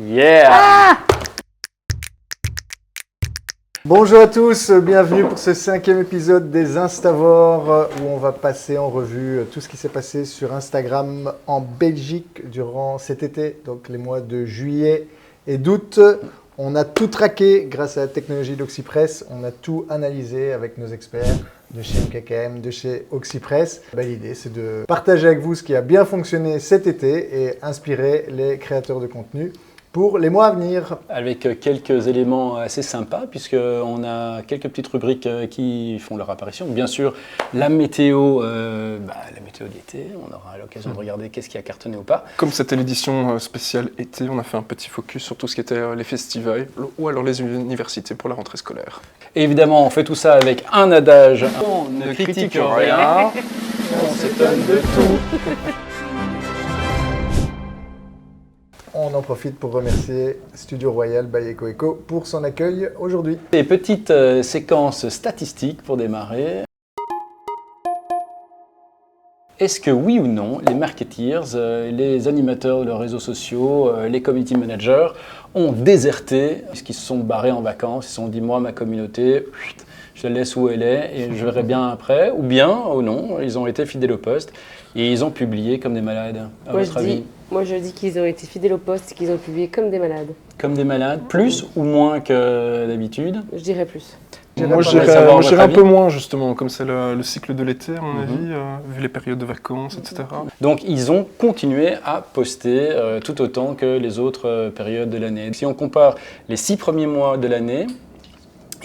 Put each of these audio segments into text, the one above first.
Yeah! Bonjour à tous, bienvenue pour ce 5e épisode des Instavores où on va passer en revue tout ce qui s'est passé sur Instagram en Belgique durant cet été, donc les mois de juillet et d'août. On a tout traqué grâce à la technologie d'Oxypress, on a tout analysé avec nos experts de chez MKKM, de chez Oxypress. L'idée, c'est de partager avec vous ce qui a bien fonctionné cet été et inspirer les créateurs de contenu pour les mois à venir. Avec quelques éléments assez sympas, puisqu'on a quelques petites rubriques qui font leur apparition. Bien sûr, la météo d'été, on aura l'occasion de regarder qu'est-ce qui a cartonné ou pas. Comme c'était l'édition spéciale été, on a fait un petit focus sur tout ce qui était les festivals ou alors les universités pour la rentrée scolaire. Et évidemment, on fait tout ça avec un adage. On ne critique rien, on s'étonne de tout. On en profite pour remercier Studio Royal by EcoEco pour son accueil aujourd'hui. Des petites séquences statistiques pour démarrer. Est-ce que oui ou non, les marketeers, les animateurs de leurs réseaux sociaux, les community managers ont déserté, est-ce qu'ils se sont barrés en vacances, ils se sont dit moi ma communauté, je la laisse où elle est et je verrai bien après, ou bien ou non, ils ont été fidèles au poste et ils ont publié comme des malades, à votre avis? Moi je dis qu'ils ont été fidèles au poste et qu'ils ont publié comme des malades. Comme des malades, plus ou moins que d'habitude? Je dirais plus. Moi, je dirais un peu moins, justement, comme c'est le cycle de l'été, à mon avis, vu les périodes de vacances, etc. Donc, ils ont continué à poster tout autant que les autres périodes de l'année. Si on compare les 6 premiers mois de l'année,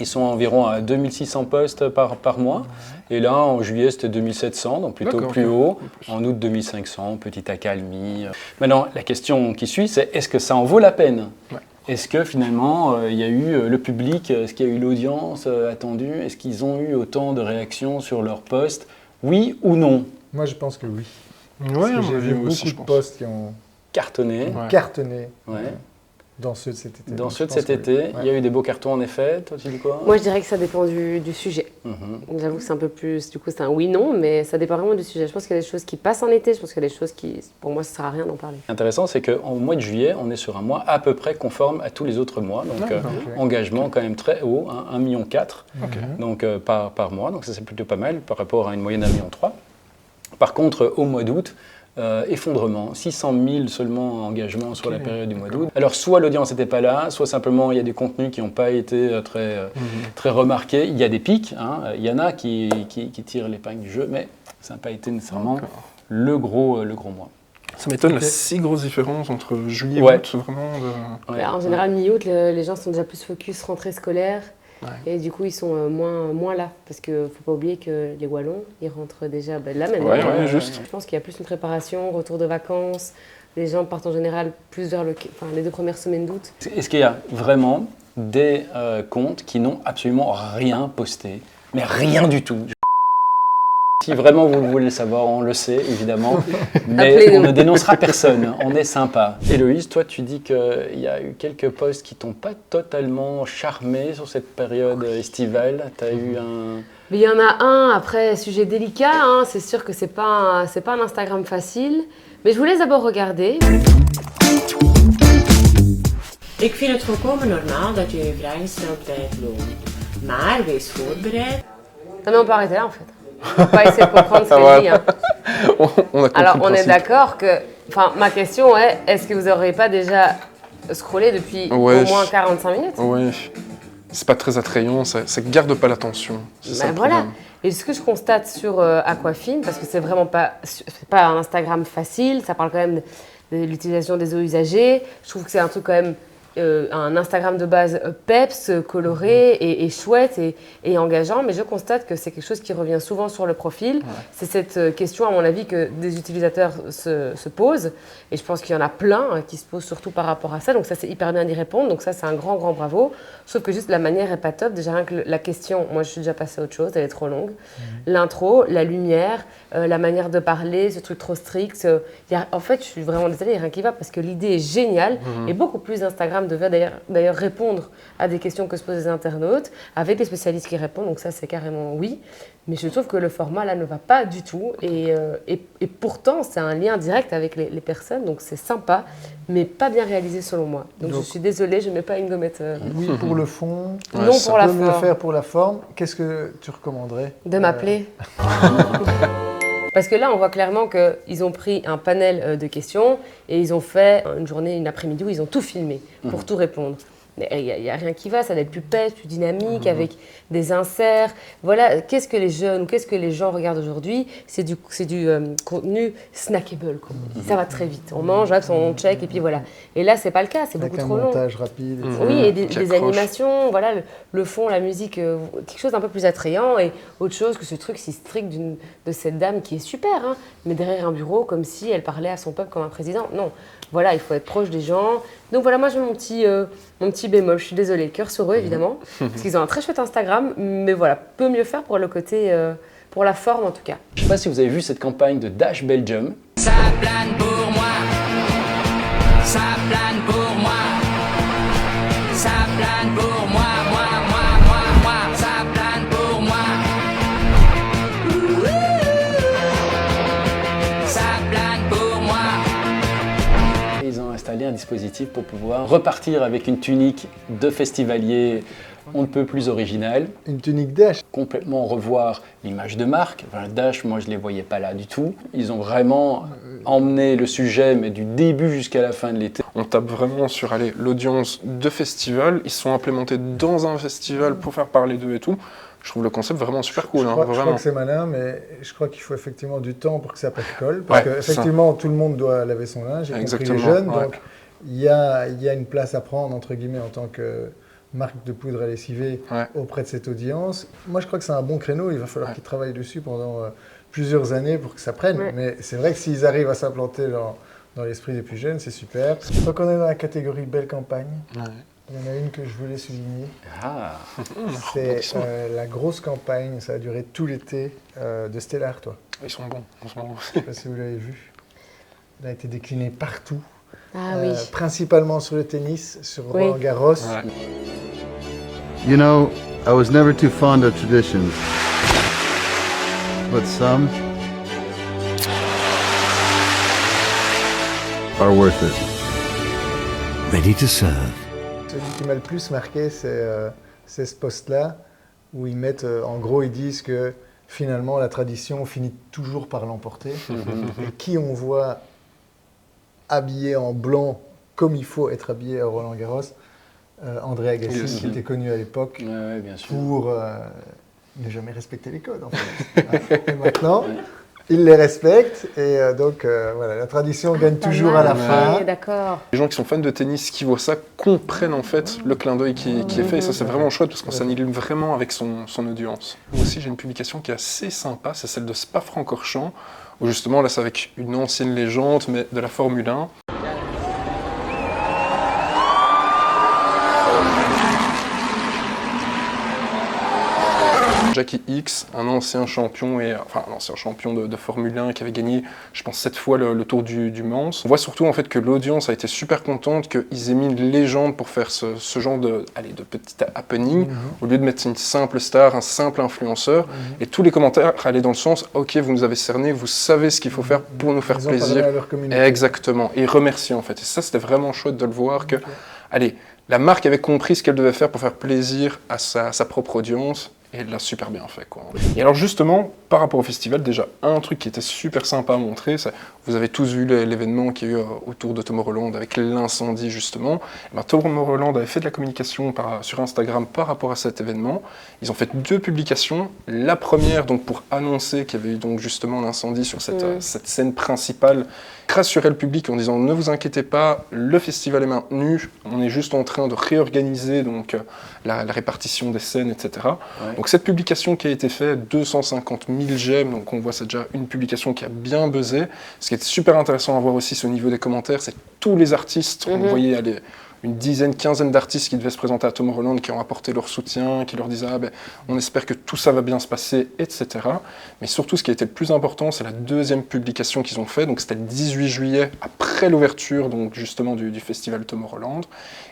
ils sont environ à 2600 posts par mois. Et là, en juillet, c'était 2700, donc plutôt plus haut. En août, 2500, petite accalmie. Maintenant, la question qui suit, c'est est-ce que ça en vaut la peine ? Est-ce que finalement, il y a eu le public, est-ce qu'il y a eu l'audience attendue? Est-ce qu'ils ont eu autant de réactions sur leurs posts? Oui ou non? Moi, je pense que oui. Oui, j'ai vu beaucoup de posts qui ont cartonné. Dans ceux de cet été. Dans ceux de cet été, il y a eu des beaux cartons en effet. Toi, tu dis quoi? Moi, je dirais que ça dépend du sujet. J'avoue que c'est un peu plus, du coup, c'est un oui-non, mais ça dépend vraiment du sujet. Je pense qu'il y a des choses qui passent en été, je pense qu'il y a des choses qui, pour moi, ça ne sert à rien d'en parler. Intéressant, c'est qu'au mois de juillet, on est sur un mois à peu près conforme à tous les autres mois. Donc, engagement quand même très haut, 1,4 million donc, par mois. Donc, ça, c'est plutôt pas mal par rapport à une moyenne d'1,3 million. Par contre, au mois d'août, effondrement, 600 000 seulement engagements sur la période du mois d'août. Alors soit l'audience n'était pas là, soit simplement il y a des contenus qui n'ont pas été très remarqués. Il y a des pics, il y en a qui tirent l'épingle du jeu, mais ça n'a pas été nécessairement le gros mois. Ça m'étonne la si grosse différence entre juillet et août, vraiment. En général, mi-août, les gens sont déjà plus focus rentrée scolaire. Et du coup, ils sont moins là. Parce qu'il ne faut pas oublier que les Wallons, ils rentrent déjà là maintenant. Juste. Je pense qu'il y a plus une préparation, retour de vacances. Les gens partent en général plus vers les 2 premières semaines d'août. Est-ce qu'il y a vraiment des comptes qui n'ont absolument rien posté? Mais rien du tout. Si vraiment vous voulez le savoir, on le sait évidemment, mais on ne dénoncera personne, on est sympa. Héloïse, toi tu dis qu'il y a eu quelques posts qui t'ont pas totalement charmé sur cette période estivale. Tu as eu un... Mais il y en a un, après, sujet délicat, c'est sûr que c'est pas un Instagram facile, mais je vous laisse d'abord regarder. Ik vind het volkomen normaal dat je je vrije snel tijd loopt. Maar wees voorbereid. Non mais on peut arrêter là en fait. On va pas essayer de comprendre ce qu'elle dit. Alors on est d'accord que... Enfin, ma question est, est-ce que vous n'aurez pas déjà scrollé depuis au moins 45 minutes? Oui, c'est pas très attrayant, ça garde pas l'attention. Voilà. Et ce que je constate sur Aquafin, parce que c'est vraiment pas un Instagram facile, ça parle quand même de l'utilisation des eaux usagées, je trouve que c'est un truc quand même... un Instagram de base peps, coloré et chouette et engageant, mais je constate que c'est quelque chose qui revient souvent sur le profil. C'est cette question, à mon avis, que des utilisateurs se posent, et je pense qu'il y en a plein qui se posent surtout par rapport à ça, donc ça c'est hyper bien d'y répondre, donc ça c'est un grand bravo, sauf que juste la manière est pas top. Déjà rien que la question, moi je suis déjà passée à autre chose, elle est trop longue. L'intro, la lumière, la manière de parler, ce truc trop strict, en fait je suis vraiment désolée, il n'y a rien qui va, parce que l'idée est géniale, et beaucoup plus d'Instagram devait d'ailleurs répondre à des questions que se posent les internautes, avec des spécialistes qui répondent, donc ça c'est carrément oui. Mais je trouve que le format là ne va pas du tout, et pourtant c'est un lien direct avec les personnes, donc c'est sympa, mais pas bien réalisé selon moi. Donc je suis désolée, je ne mets pas une gommette. Oui pour le fond, Non pour la peut mieux forme. faire pour la forme. Qu'est-ce que tu recommanderais? De m'appeler. Parce que là, on voit clairement qu'ils ont pris un panel de questions et ils ont fait une journée, une après-midi où ils ont tout filmé pour tout répondre. Il n'y a rien qui va, ça doit être plus pète, plus dynamique, avec des inserts. Voilà, qu'est-ce que les jeunes ou qu'est-ce que les gens regardent aujourd'hui? C'est du contenu snackable, comme on dit. Ça va très vite. On mange, hop, on check et puis voilà. Et là, c'est pas le cas, c'est beaucoup Avec un trop long. montage rapide. etc. Oui, et des Qui accroche. animations, voilà, le fond, la musique, quelque chose d'un peu plus attrayant et autre chose que ce truc si strict de cette dame qui est super, hein, mais derrière un bureau comme si elle parlait à son peuple comme un président. Non, voilà, il faut être proche des gens. Donc voilà, moi j'ai mon petit bémol, je suis désolée, cœur sur eux évidemment, parce qu'ils ont un très chouette Instagram, mais voilà, peut mieux faire pour le côté, pour la forme en tout cas. Je ne sais pas si vous avez vu cette campagne de Dash Belgium. Ça plane pour moi, ça plane pour moi, ça plane pour moi, ça plane pour moi. Ça plane pour moi. Ils ont installé un dispositif pour pouvoir repartir avec une tunique de festivalier on ne peut plus originale. Une tunique Dash. Complètement revoir l'image de marque. Enfin, Dash, moi je ne les voyais pas là du tout. Ils ont vraiment emmené le sujet, mais du début jusqu'à la fin de l'été. On tape vraiment sur l'audience de festival. Ils sont implémentés dans un festival pour faire parler d'eux et tout. Je trouve le concept vraiment super cool. Je hein, crois vraiment. que c'est malin, mais je crois qu'il faut effectivement du temps pour que ça pète colle. Parce Ouais, qu'effectivement, tout le monde doit laver son linge, y compris les Exactement, jeunes. ouais. Donc, il y a une place à prendre, entre guillemets, en tant que marque de poudre à lessiver Ouais. auprès de cette audience. Moi, je crois que c'est un bon créneau. Il va falloir qu'ils travaillent dessus pendant plusieurs années pour que ça prenne. Ouais. Mais c'est vrai que s'ils arrivent à s'implanter dans l'esprit des plus jeunes, c'est super. Donc, on est dans la catégorie belle campagne. Ouais. Il y en a une que je voulais souligner. Ah, C'est la grosse campagne, ça a duré tout l'été, de Stella Artois. Ils sont bons en ce moment. Je ne sais pas si vous l'avez vu. Elle a été déclinée partout, Ah oui. principalement sur le tennis, sur Oui. Roland Garros. Ouais. You know, I was never too fond of traditions. But some are worth it. Ready to serve. Celui qui m'a le plus marqué, c'est ce post-là, où ils mettent, en gros, ils disent que finalement, la tradition finit toujours par l'emporter. Et qui on voit habillé en blanc, comme il faut être habillé à Roland Garros, André Agassi, Yes. qui était connu à l'époque ouais, bien sûr. pour ne jamais respecter les codes, en fait. Et maintenant, il les respecte, et donc voilà, la tradition gagne Pas toujours à la mal, fin. oui, d'accord. Les gens qui sont fans de tennis, qui voient ça, comprennent en fait le clin d'œil qui est fait. Et ça, c'est vraiment chouette parce qu'on s'annule vraiment avec son audience. Moi aussi, j'ai une publication qui est assez sympa, c'est celle de Spa-Francorchamps, où justement, là, c'est avec une ancienne légende, mais de la Formule 1. Jackie X, un ancien champion, un ancien champion de Formule 1 qui avait gagné, je pense, 7 fois le Tour du Mans. On voit surtout en fait que l'audience a été super contente qu'ils aient mis une légende pour faire ce genre de petit happening, au lieu de mettre une simple star, un simple influenceur. Et tous les commentaires allaient dans le sens, ok, vous nous avez cerné, vous savez ce qu'il faut faire pour nous faire Ils ont parlé plaisir. à leur communauté. Exactement, et remercier en fait. Et ça, c'était vraiment chouette de le voir que, allez, la marque avait compris ce qu'elle devait faire pour faire plaisir à sa propre audience. Et elle l'a super bien fait, quoi. Et alors justement, par rapport au festival, déjà, un truc qui était super sympa à montrer, vous avez tous vu l'événement qu'il y a eu autour de Tomorrowland avec l'incendie, justement. Et ben, Tomorrowland avait fait de la communication sur Instagram par rapport à cet événement. Ils ont fait 2 publications. La première, donc, pour annoncer qu'il y avait eu donc, justement l'incendie sur cette scène principale, rassurer le public en disant « Ne vous inquiétez pas, le festival est maintenu, on est juste en train de réorganiser donc, la répartition des scènes, etc. Ouais. Donc cette publication qui a été faite, 250 000 j'aime, donc on voit c'est déjà une publication qui a bien buzzé. Ce qui est super intéressant à voir aussi au niveau des commentaires, c'est que tous les artistes, on voyait aller une dizaine, quinzaine d'artistes qui devaient se présenter à Tomorrowland, qui ont apporté leur soutien, qui leur disaient on espère que tout ça va bien se passer, etc. Mais surtout, ce qui a été le plus important, c'est la deuxième publication qu'ils ont fait. Donc c'était le 18 juillet, après l'ouverture donc justement du festival Tomorrowland.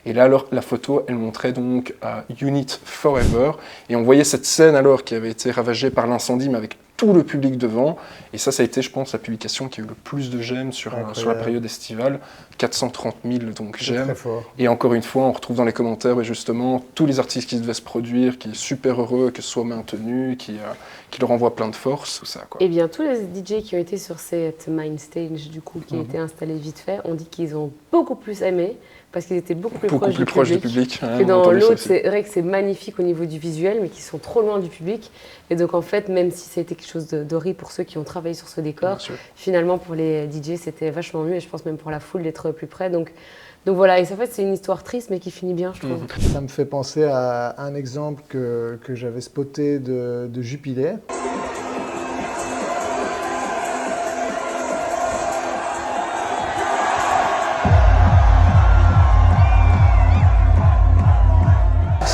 Et là, alors, la photo, elle montrait donc Unit Forever. Et on voyait cette scène alors qui avait été ravagée par l'incendie, mais avec tout le public devant. Et ça a été, je pense, la publication qui a eu le plus de j'aime sur la période estivale. 430 000 donc j'aime. Et encore une fois, on retrouve dans les commentaires justement tous les artistes qui devaient se produire, qui est super heureux que ce soit maintenu, qui leur envoie plein de force, tout ça, quoi. Et bien, tous les DJ qui ont été sur cette main stage, du coup, qui a été installée vite fait, ont dit qu'ils ont beaucoup plus aimé, parce qu'ils étaient beaucoup plus proches du public. Ouais, et dans l'autre, c'est vrai que c'est magnifique au niveau du visuel, mais qu'ils sont trop loin du public. Et donc, en fait, même si ça a été quelque chose d'horrible pour ceux qui ont travaillé sur ce décor, finalement, pour les DJ, c'était vachement mieux. Et je pense même pour la foule d'être plus près. Donc voilà, et en fait, c'est une histoire triste, mais qui finit bien, je trouve. Ça me fait penser à un exemple que j'avais spoté de Jupiler.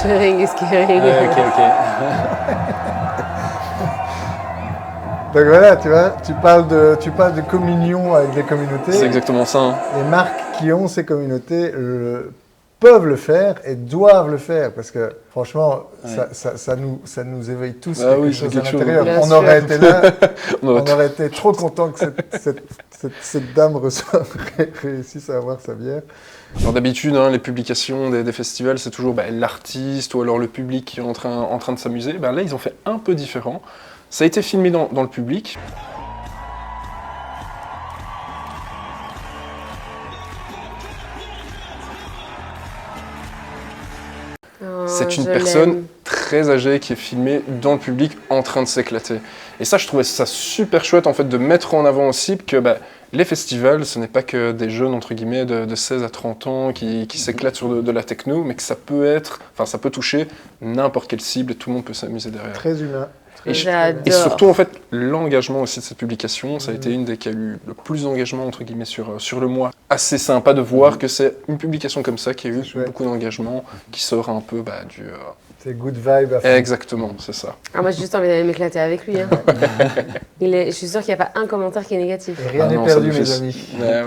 Sharing is caring. Ok. Donc voilà, tu vois, tu parles de communion avec les communautés. C'est exactement ça. Hein. Les marques qui ont ces communautés peuvent le faire et doivent le faire parce que franchement, ça nous éveille tous quelque chose à l'intérieur. On aurait été là, on aurait été trop content que cette dame réussisse à avoir sa bière. Alors d'habitude, les publications des festivals, c'est toujours l'artiste ou alors le public qui est en train de s'amuser. Là, ils ont fait un peu différent. Ça a été filmé dans le public. C'est une personne très âgée qui est filmée dans le public en train de s'éclater. Et ça, je trouvais ça super chouette en fait de mettre en avant aussi que les festivals, ce n'est pas que des jeunes entre guillemets de 16 à 30 ans qui s'éclatent sur de la techno, mais que ça peut toucher n'importe quelle cible et tout le monde peut s'amuser derrière. Très humain. Et surtout en fait l'engagement aussi de cette publication, ça a été une des qui a eu le plus d'engagement entre guillemets sur le mois. Assez sympa de voir que c'est une publication comme ça qui a eu beaucoup d'engagement, qui sort un peu du... C'est good vibe à fond. Exactement, c'est ça. Moi j'ai juste envie d'aller m'éclater avec lui. Hein. Je suis sûre qu'il n'y a pas un commentaire qui est négatif. Et rien n'est perdu mes amis. Ouais.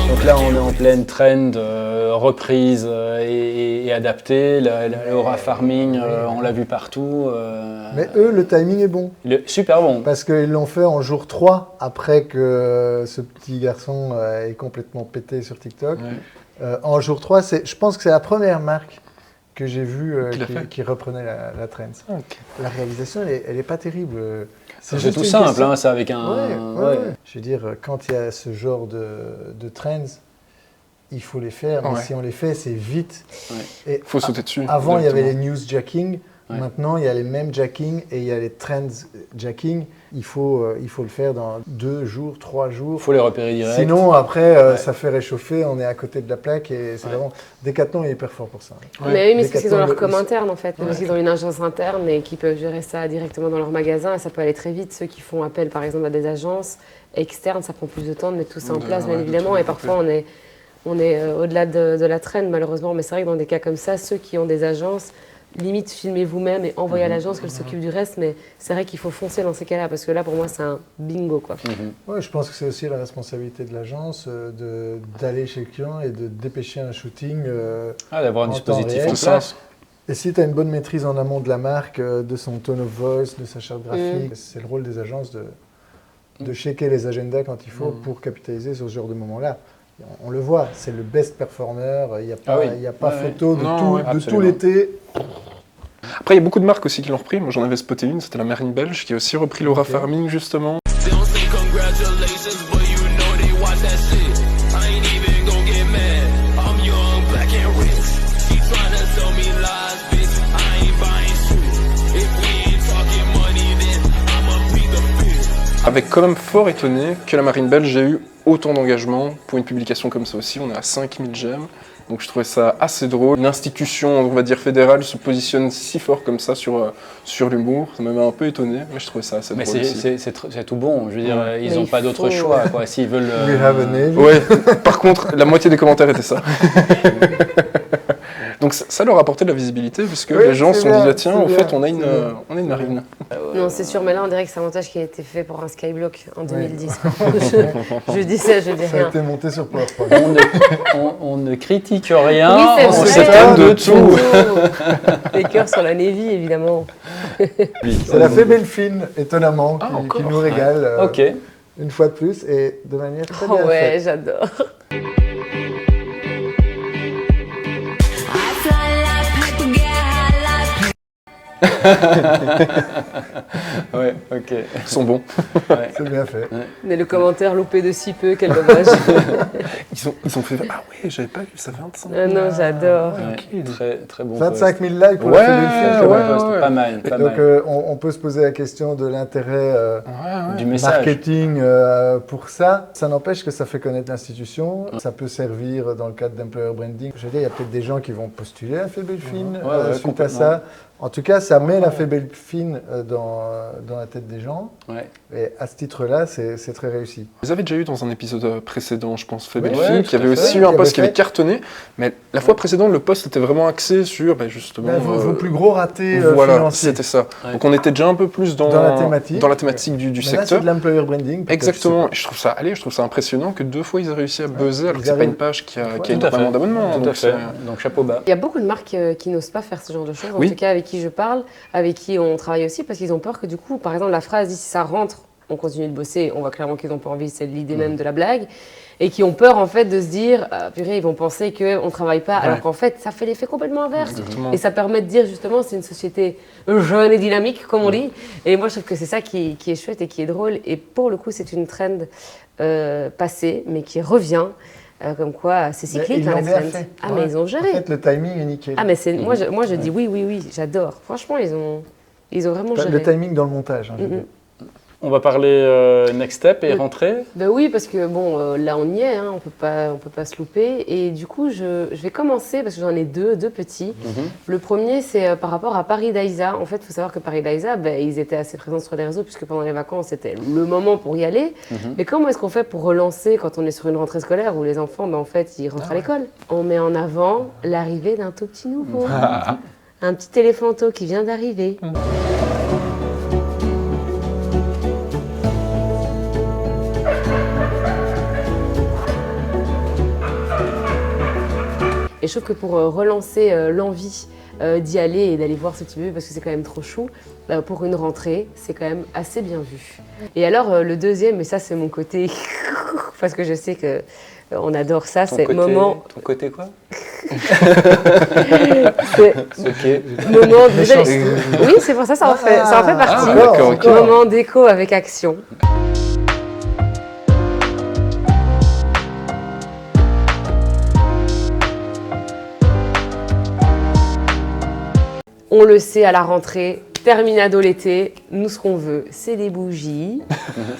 Donc là, on est en pleine trend, reprise et adaptée. Le aura farming, on l'a vu partout. Mais eux, le timing est bon. Super bon. Parce qu'ils l'ont fait en jour 3, après que ce petit garçon ait complètement pété sur TikTok. Ouais. En jour 3, je pense que c'est la première marque que j'ai vue qui reprenait la trend. Okay. La réalisation, elle n'est pas terrible. C'est tout simple, c'est avec un... Ouais. Je veux dire, quand il y a ce genre de trends, il faut les faire, mais si on les fait, c'est vite. Il faut sauter dessus. Avant, il y avait les news jacking. Maintenant, il y a les mêmes jacking et il y a les trends jacking. Il faut le faire dans 2 jours, 3 jours. Il faut les repérer direct. Sinon, après, ça fait réchauffer, on est à côté de la plaque et c'est vraiment... Decathlon est hyper fort pour ça. Mais oui, mais c'est parce qu'ils ont leur com interne en fait. Parce qu'ils ont une agence interne et qui peuvent gérer ça directement dans leur magasin et ça peut aller très vite. Ceux qui font appel par exemple à des agences externes, ça prend plus de temps de mettre tout ça en place, bien évidemment. Et parfois, on est au-delà de la traîne, malheureusement. Mais c'est vrai que dans des cas comme ça, ceux qui ont des agences, limite filmez vous-même et envoyez à l'agence qu'elle s'occupe du reste, mais c'est vrai qu'il faut foncer dans ces cas-là, parce que là, pour moi, c'est un bingo, quoi. Ouais, je pense que c'est aussi la responsabilité de l'agence d'aller chez le client et de dépêcher un shooting d'avoir un dispositif en place. Et si tu as une bonne maîtrise en amont de la marque, de son tone of voice, de sa charte graphique, c'est le rôle des agences de checker les agendas quand il faut pour capitaliser sur ce genre de moment-là. On le voit, c'est le best performer, il n'y a pas photo de tout l'été. Après, il y a beaucoup de marques aussi qui l'ont repris. Moi, j'en avais spoté une, c'était la Marine Belge, qui a aussi repris l'aura farming, justement. Avec quand même fort étonné que la Marine Belge ait eu autant d'engagement pour une publication comme ça aussi. On est à 5000 j'aime. Donc je trouvais ça assez drôle. Une institution, on va dire fédérale, se positionne si fort comme ça sur l'humour. Ça m'avait un peu étonné, mais je trouvais ça assez drôle. Mais c'est tout bon. Je veux dire, ils n'ont pas d'autre choix. Quoi. S'ils veulent. We have a navy. Ouais. Par contre, la moitié des commentaires étaient ça. Donc ça leur a apporté de la visibilité, puisque les gens se sont dit, tiens, au fait, on a une marine. Non, c'est sûr, mais là, on dirait que c'est un montage qui a été fait pour un Skyblock en 2010. Je dis ça, je dis Ça a rien. été monté sur PowerPoint. On ne critique rien, Oui, c'est on vrai. s'étonne de tout. Des cœurs sur la Navy, évidemment. C'est la fée Belfine, étonnamment, qui nous régale Ok. une fois de plus et de manière très Oh bien ouais, faite. j'adore. Ouais, ok. Ils sont bons. Ouais. C'est bien fait. Mais le commentaire loupé de si peu, quel dommage. Ils ont fait, ah ouais, j'avais pas vu, ça fait 25 Ah non, j'adore. Ouais, très, très bon 25 post. 000 likes pour Ouais, la fée Belfine. quand même. Post, pas mal, pas Donc mal. on peut se poser la question de l'intérêt Du message. marketing pour ça. Ça n'empêche que ça fait connaître l'institution. Ça peut servir dans le cadre d'employer branding. Je veux dire, il y a peut-être des gens qui vont postuler à la fée Belfine Ouais, suite à complètement. ça. En tout cas, ça met la fée Belfine dans la tête des gens. Ouais. Et à ce titre-là, c'est très réussi. Vous avez déjà eu dans un épisode précédent, je pense, Fébé Ouais, Film, tout qui à avait fait. aussi eu Qui un avait post qui avait fait. cartonné, mais la fois précédente, le post était vraiment axé sur, justement... Vos plus gros ratés voilà, financiers. c'était ça. Ouais. Donc on était déjà un peu plus dans la thématique. du Mais là, c'est secteur. de l'employer branding. peut-être, Exactement. je Et je trouve ça impressionnant que 2 fois ils aient réussi à buzzer, alors Ils que c'est pas arrivent. une page qui a Tout à énormément fait. d'abonnements. Tout à donc fait. c'est- Donc chapeau bas. Il y a beaucoup de marques qui n'osent pas faire ce genre de choses, en Oui. tout cas avec qui je parle, avec qui on travaille aussi, parce qu'ils ont peur que du coup, par exemple, la phrase dit si ça rentre, on continue de bosser, on voit clairement qu'ils n'ont pas envie, c'est l'idée même de la blague, et qui ont peur en fait de se dire, purée, ils vont penser qu'on ne travaille pas, alors qu'en fait, ça fait l'effet complètement inverse. Exactement. Et ça permet de dire justement, c'est une société jeune et dynamique, comme on dit, et moi je trouve que c'est ça qui est chouette et qui est drôle, et pour le coup, c'est une trend passée, mais qui revient. Comme quoi, c'est Mais cyclique, ils hein, l'ont la bien trend. fait. Ah, mais ils ont En géré. fait, le timing est nickel. Ah, mais c'est, moi, je dis oui, j'adore. Franchement, ils ont vraiment géré. Le timing dans le montage. Hein, je veux Mhm. dire. On va parler next step et Oui. rentrer. Ben oui, parce que bon, là on y est, hein, on peut pas se louper. Et du coup, je vais commencer parce que j'en ai deux petits. Le premier, c'est par rapport à Paris Daïsa. En fait, il faut savoir que Paris Daïsa, ils étaient assez présents sur les réseaux puisque pendant les vacances, c'était le moment pour y aller. Mais comment est-ce qu'on fait pour relancer quand on est sur une rentrée scolaire où les enfants, en fait, ils rentrent à l'école? On met en avant l'arrivée d'un tout petit nouveau. Un petit éléphanto qui vient d'arriver. Et je trouve que pour relancer l'envie d'y aller et d'aller voir ce petit bébé, parce que c'est quand même trop chou, pour une rentrée, c'est quand même assez bien vu. Et alors, le deuxième, et ça c'est mon côté, parce que je sais que on adore ça, c'est moment... Ton côté quoi? c'est Ok. moment oui, c'est pour ça, ça en fait partie. Ah, d'accord, ok. Moment déco avec action. On le sait à la rentrée, terminado l'été, nous ce qu'on veut, c'est des bougies,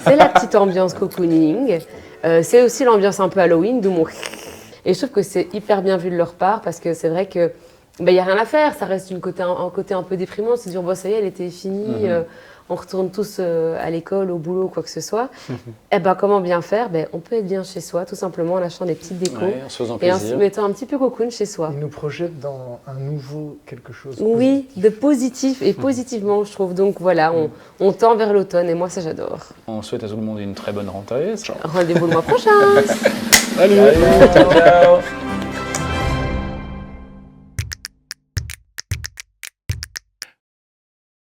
c'est la petite ambiance cocooning, c'est aussi l'ambiance un peu Halloween, d'où mon... Et je trouve que c'est hyper bien vu de leur part parce que c'est vrai que y a rien à faire, ça reste un côté un peu déprimant, c'est dire bon ça y est, l'été est fini, on retourne tous à l'école, au boulot, quoi que ce soit. Et comment bien faire? On peut être bien chez soi, tout simplement en achetant des petites décos Ouais, en se faisant et en se plaisir. mettant un petit peu cocoon chez soi. Il nous projette dans un nouveau quelque chose. Oui, de positif et positivement, je trouve. Donc voilà, on tend vers l'automne et moi, ça, j'adore. On souhaite à tout le monde une très bonne rentrée. Rendez-vous le mois prochain. Allez. Allez, ciao, ciao.